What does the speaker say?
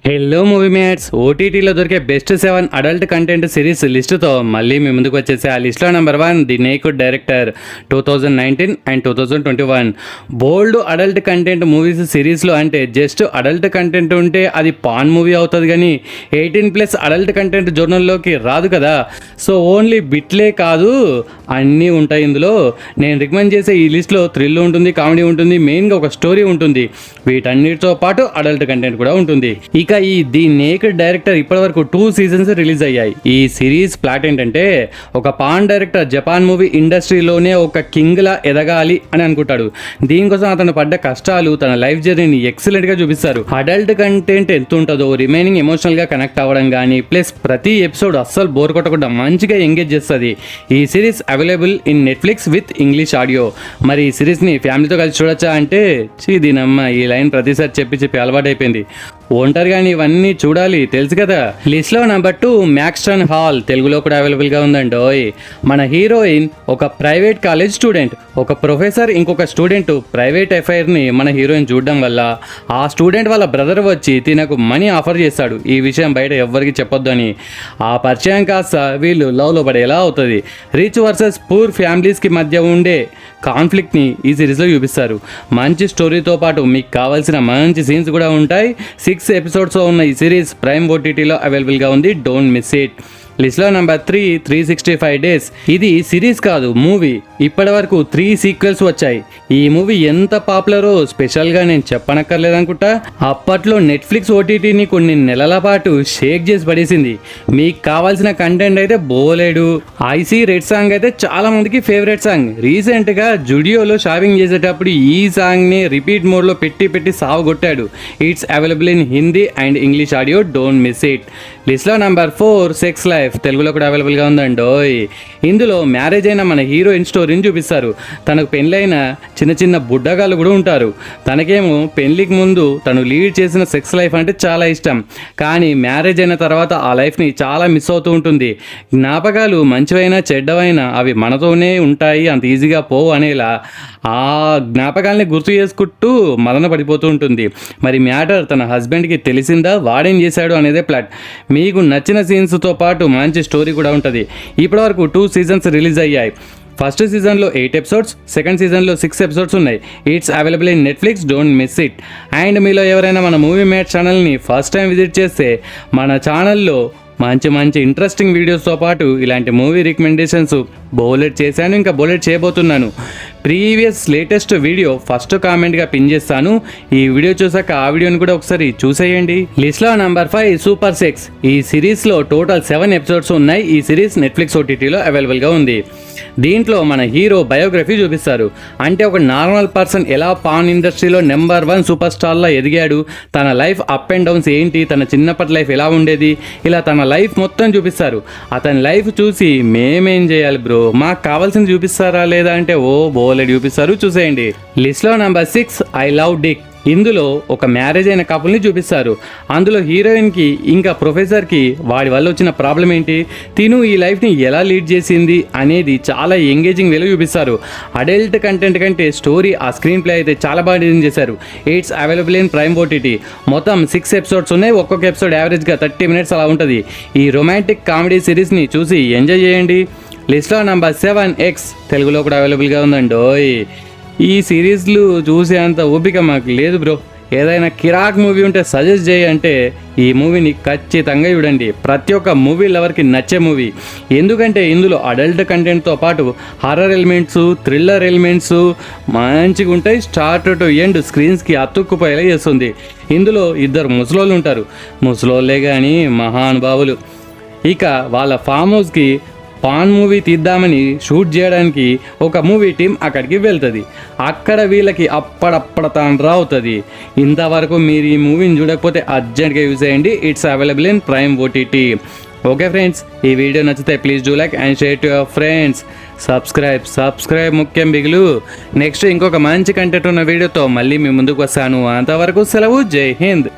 Hello movie mates, ఓటీటీలో దొరికే best 7 adult content series లిస్టుతో మళ్ళీ మీ ముందుకు వచ్చేసి ఆ లిస్ట్లో number 1 the naked director 2019 and 2021. Bold adult content movies సిరీస్లో అంటే జస్ట్ అడల్ట్ కంటెంట్ ఉంటే అది పాన్ మూవీ అవుతుంది, కానీ 18+ అడల్ట్ కంటెంట్ జోనల్లోకి రాదు కదా. సో ఓన్లీ బిట్లే కాదు, అన్నీ ఉంటాయి ఇందులో. నేను రికమెండ్ చేసే ఈ లిస్ట్లో థ్రిల్ ఉంటుంది, కామెడీ ఉంటుంది, మెయిన్గా ఒక స్టోరీ ఉంటుంది. వీటన్నిటితో పాటు అడల్ట్ కంటెంట్ కూడా ఉంటుంది. ఇక ఈ ది నేకెడ్ డైరెక్టర్ ఇప్పటివరకు 2 సీజన్స్ రిలీజ్ అయ్యాయి. ఈ సిరీస్ ప్లాట్ ఏంటంటే, ఒక పాన్ డైరెక్టర్ జపాన్ మూవీ ఇండస్ట్రీలోనే ఒక కింగ్లా ఎదగాలి అని అనుకుంటాడు. దీనికోసం అతను పడ్డ కష్టాలు, తన లైఫ్ జర్నీని ఎక్సలెంట్గా చూపిస్తారు. అడల్ట్ కంటెంట్ ఎంత ఉంటుందో రిమైనింగ్ ఎమోషనల్గా కనెక్ట్ అవ్వడం కానీ, ప్లస్ ప్రతి ఎపిసోడ్ అస్సలు బోర్ కొట్టకుండా మంచిగా ఎంగేజ్ చేస్తుంది. ఈ series available in Netflix with English audio. మరి ఈ సిరీస్ని ఫ్యామిలీతో కలిసి చూడొచ్చా అంటే, దీనమ్మ ఈ లైన్ ప్రతిసారి చెప్పి అలవాటు అయిపోయింది. ఒంటరిగా ఇవన్నీ చూడాలి తెలుసు కదా. లిస్ట్లో నెంబర్ 2 మ్యాక్స్టన్ హాల్, తెలుగులో కూడా అవైలబుల్గా ఉందండి. మన హీరోయిన్ ఒక ప్రైవేట్ కాలేజ్ స్టూడెంట్. ఒక ప్రొఫెసర్ ఇంకొక స్టూడెంట్ ప్రైవేట్ అఫైర్ని మన హీరోయిన్ చూడడం వల్ల ఆ స్టూడెంట్ వాళ్ళ బ్రదర్ వచ్చి తినకు మనీ ఆఫర్ చేస్తాడు. ఈ విషయం బయట ఎవ్వరికి చెప్పొద్దు అని. ఆ పరిచయం కాస్త వీళ్ళు లవ్లో పడేలా అవుతుంది. రిచ్ వర్సెస్ పూర్ ఫ్యామిలీస్కి మధ్య ఉండే కాన్ఫ్లిక్ట్ని ఈ సిరీస్లో చూపిస్తారు. మంచి స్టోరీతో పాటు మీకు కావాల్సిన మంచి సీన్స్ కూడా ఉంటాయి. 6 ఎపిసోడ్స్ ఉన్న ఈ సిరీస్ ప్రైమ్ ఓటీటీలో అవైలబుల్గా ఉంది. Don't miss it. లిస్ట్లో నెంబర్ 3 365 డేస్. ఇది సిరీస్ కాదు, మూవీ. ఇప్పటి వరకు 3 సీక్వెల్స్ వచ్చాయి. ఈ మూవీ ఎంత పాపులరో స్పెషల్గా నేను చెప్పనక్కర్లేదనుకుంటా. అప్పట్లో నెట్ఫ్లిక్స్ ఓటీటీని కొన్ని నెలల పాటు షేక్ చేసి పడేసింది. మీకు కావాల్సిన కంటెంట్ అయితే బోలేడు. ఐసీ రెడ్ సాంగ్ అయితే చాలా మందికి ఫేవరెట్ సాంగ్. రీసెంట్గా జుడియోలో షాపింగ్ చేసేటప్పుడు ఈ సాంగ్ని రిపీట్ మోడ్లో పెట్టి సావగొట్టాడు. It's available in Hindi and English audio. Don't miss it. లిస్ట్లో నెంబర్ 4 సెక్స్ లైఫ్, తెలుగులో కూడా అవైలబుల్గా ఉందండి. ఇందులో మ్యారేజ్ అయిన మన హీరోయిన్ స్టోరీని చూపిస్తారు. తనకు పెళ్ళైన చిన్న బుడ్డగాళ్ళు కూడా ఉంటారు. తనకేమో పెళ్ళికి ముందు తను లీడ్ చేసిన సెక్స్ లైఫ్ అంటే చాలా ఇష్టం, కానీ మ్యారేజ్ అయిన తర్వాత ఆ లైఫ్ని చాలా మిస్ అవుతూ ఉంటుంది. జ్ఞాపకాలు మంచివైనా చెడ్డవైనా అవి మనతోనే ఉంటాయి, అంత ఈజీగా పోవు అనేలా ఆ జ్ఞాపకాలని గుర్తు చేసుకుంటూ మదన పడిపోతూ ఉంటుంది. మరి మ్యాటర్ తన హస్బెండ్కి తెలిసిందా, వాడేం చేశాడు అనేదే ప్లాట్. మీకు నచ్చిన సీన్స్తో పాటు మంచి స్టోరీ కూడా ఉంటుంది. ఇప్పటివరకు 2 సీజన్స్ రిలీజ్ అయ్యాయి. ఫస్ట్ సీజన్లో 8 ఎపిసోడ్స్, సెకండ్ సీజన్లో 6 ఎపిసోడ్స్ ఉన్నాయి. It's available in Netflix. Don't miss it. And మీలో ఎవరైనా మన మూవీ మేట్ ఛానల్ని ఫస్ట్ టైం విజిట్ చేస్తే, మన ఛానల్లో మంచి ఇంట్రెస్టింగ్ వీడియోస్తో పాటు ఇలాంటి మూవీ రికమెండేషన్స్ బోలెట్ చేశాను, ఇంకా బోలెట్ చేయబోతున్నాను. ప్రీవియస్ లేటెస్ట్ వీడియో ఫస్ట్ కామెంట్గా పిన్ చేస్తాను. ఈ వీడియో చూసాక ఆ వీడియోని కూడా ఒకసారి చూసేయండి. లిస్ట్లో నెంబర్ 5 సూపర్ సెక్స్. ఈ సిరీస్లో టోటల్ 7 ఎపిసోడ్స్ ఉన్నాయి. ఈ సిరీస్ నెట్ఫ్లిక్స్ ఓటీటీలో అవైలబుల్గా ఉంది. దీంట్లో మన హీరో బయోగ్రఫీ చూపిస్తారు. అంటే ఒక నార్మల్ పర్సన్ ఎలా పాన్ ఇండస్ట్రీలో నెంబర్ 1 సూపర్ స్టార్లా ఎదిగాడు, తన లైఫ్ అప్ అండ్ డౌన్స్ ఏంటి, తన చిన్నప్పటి లైఫ్ ఎలా ఉండేది, ఇలా తన లైఫ్ మొత్తం చూపిస్తారు. అతని లైఫ్ చూసి మేమేం చేయాలి బ్రో, మాకు కావాల్సింది చూపిస్తారా లేదా అంటే బోలెడ్ చూపిస్తారు, చూసేయండి. లిస్ట్లో నెంబర్ 6 ఐ లవ్ డిక్. ఇందులో ఒక మ్యారేజ్ అయిన కపుల్ని చూపిస్తారు. అందులో హీరోయిన్కి ఇంకా ప్రొఫెసర్కి వాడి వల్ల వచ్చిన ప్రాబ్లం ఏంటి, తిను ఈ లైఫ్ని ఎలా లీడ్ చేసింది అనేది చాలా ఎంగేజింగ్ వేలో చూపిస్తారు. అడల్ట్ కంటెంట్ కంటే స్టోరీ, ఆ స్క్రీన్ ప్లే అయితే చాలా బాగా డిజైన్ చేశారు. It's available in prime OTT. మొత్తం 6 ఎపిసోడ్స్ ఉన్నాయి. ఒక్కొక్క ఎపిసోడ్ యావరేజ్గా 30 మినిట్స్ అలా ఉంటుంది. ఈ రొమాంటిక్ కామెడీ సిరీస్ని చూసి ఎంజాయ్ చేయండి. లిస్ట్లో నెంబర్ 7 ఎక్స్, తెలుగులో కూడా అవైలబుల్గా ఉందండి. ఈ సిరీస్లు చూసే అంత ఓపిక మాకు లేదు బ్రో. ఏదైనా కిరాక్ మూవీ ఉంటే సజెస్ట్ చేయంటే ఈ మూవీని ఖచ్చితంగా చూడండి. ప్రతి ఒక్క మూవీ లవర్కి నచ్చే మూవీ. ఎందుకంటే ఇందులో అడల్ట్ కంటెంట్తో పాటు హారర్ ఎలిమెంట్స్, థ్రిల్లర్ ఎలిమెంట్స్ మంచిగా ఉంటాయి. స్టార్ట్ టు ఎండ్ స్క్రీన్స్కి అతుక్కుపోయేలా చేస్తుంది. ఇందులో 2 ముసలోళ్ళు ఉంటారు. ముసలోళ్ళే కానీ మహానుభావులు. ఇక వాళ్ళ ఫామ్ హౌస్కి పాన్ మూవీ తీద్దామని షూట్ చేయడానికి ఒక మూవీ టీం అక్కడికి వెళ్తుంది. అక్కడ వీళ్ళకి అప్పడప్పడతాండ్రా అవుతుంది. ఇంతవరకు మీరు ఈ మూవీని చూడకపోతే అర్జెంట్గా యూజ్ చేయండి. It's available in prime OTT. Okay friends, ఈ వీడియో నచ్చితే please do like and share to your friends. Subscribe ముఖ్యం బిగులు. నెక్స్ట్ ఇంకొక మంచి కంటెంట్ ఉన్న వీడియోతో మళ్ళీ మీ ముందుకు వస్తాను. అంతవరకు సెలవు. జై హింద్.